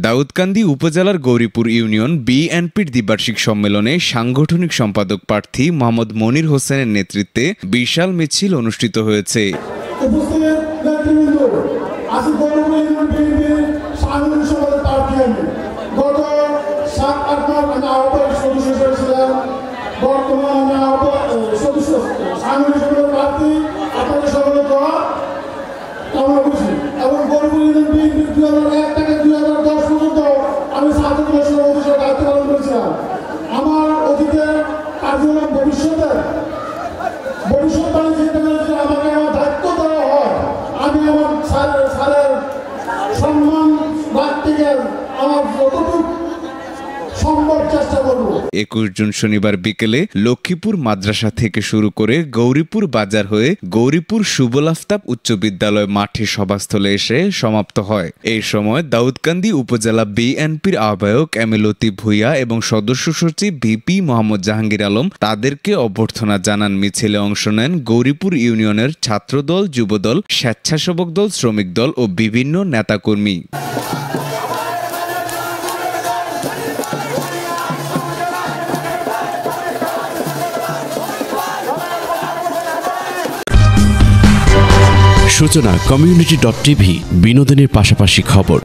দাউদকান্দি উপজেলার গৌরীপুর ইউনিয়ন বিএনপির দ্বিবার্ষিক সম্মেলনে সাংগঠনিক সম্পাদক প্রার্থী মোহাম্মদ মনির হোসেনের নেতৃত্বে বিশাল মিছিল অনুষ্ঠিত হয়েছে। আমার অতীতের কার্যক্রম ভবিষ্যৎবাণী চিন্তা করে যদি আমাকে আমার দায়িত্ব দেওয়া হয়, আমি আমার স্যারের সম্মান রাখতে গেলে আমার যতটুকু সম্ভব চেষ্টা করব। 21 জুন শনিবার বিকেলে লক্ষ্মীপুর মাদ্রাসা থেকে শুরু করে গৌরীপুর বাজার হয়ে গৌরীপুর সুবল আফতাব উচ্চ বিদ্যালয় মাঠে সভাস্থলে এসে সমাপ্ত হয়। এই সময় দাউদকান্দি উপজেলা বিএনপির আহ্বায়ক এম এ লতিফ ভূঁইয়া এবং সদস্য সচিব ভিপি মোহাম্মদ জাহাঙ্গীর আলম তাদেরকে অভ্যর্থনা জানান। মিছিলে অংশ নেন গৌরীপুর ইউনিয়নের ছাত্রদল, যুবদল, স্বেচ্ছাসেবক দল, শ্রমিক দল ও বিভিন্ন নেতাকর্মী। সূচনা community.tv বিনোদনের পাশাপাশি খবর।